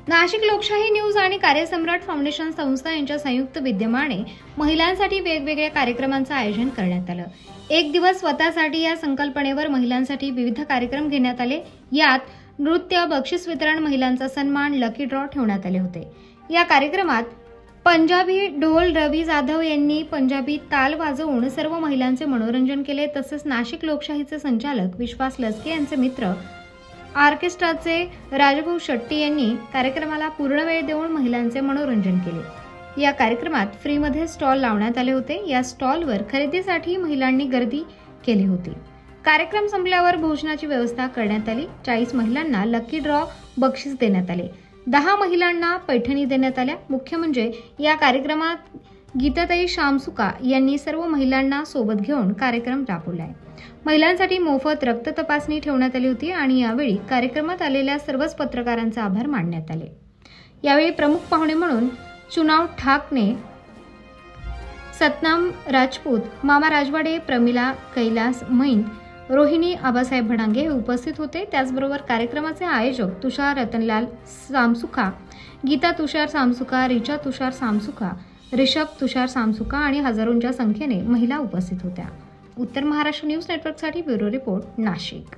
नाशिक लोकशाही न्यूज आणि कार्यसम्राट फाउंडेशन संस्था यांच्या संयुक्त विद्यमाने महिलांसाठी वेगवेगळ्या कार्यक्रमांचं आयोजन करण्यात आलं। एक दिवस स्वतःसाठी या संकल्पनेवर महिलांसाठी विविध कार्यक्रम घेण्यात आले। यात नृत्य, बक्षीस वितरण, महिलांचा सन्मान, लकी ड्रॉ ठेवण्यात आले होते। या कार्यक्रमात पंजाबी ढोल रवी जाधव यांनी पंजाबी ताल वाजवून सर्व महिलांचे मनोरंजन केले। तसेच नाशिक लोकशाहीचे संचालक विश्वास लसके यांचे मित्र ऑर्केस्ट्राचे राजभाऊ शेट्टी यांनी कार्यक्रमाला पूर्ण वेळ देऊन महिलांचे मनोरंजन केले। या कार्यक्रमात फ्रीमध्ये स्टॉल लावण्यात आले होते। या स्टॉलवर खरेदीसाठी महिलांनी गर्दी केली होती। कार्यक्रम संपल्यावर भोजनाची व्यवस्था करण्यात आली। 40 महिलांना लकी ड्रॉ बक्षीस देण्यात आले। 10 महिलांना पैठणी देण्यात आल्या। मुख्य म्हणजे या कार्यक्रमात गीताताई शामसुका यांनी सर्व महिलांना सोबत घेऊन कार्यक्रम राबवलाय। महिलांसाठी मोफत रक्त तपासणी ठेवण्यात आली होती आणि यावेळी कार्यक्रमात आलेल्या सर्वच पत्रकारांचे आभार मानण्यात आले। यावेळी प्रमुख पाहुणे म्हणून चुनाव ठाकणे, सतनाम राजपूत, मामा राजवाडे, प्रमिला कैलास मैन, रोहिणी आबासाहेब भडांगे हे उपस्थित होते। त्याचबरोबर कार्यक्रमाचे आयोजक तुषार रतनलाल सामसुका, गीता तुषार सामसुका, रिचा तुषार सामसुका, ऋषभ तुषार सामसुका आणि हजारोंच्या संख्येने महिला उपस्थित होत्या। उत्तर महाराष्ट्र न्यूज नेटवर्कसाठी ब्युरो रिपोर्ट, नाशिक।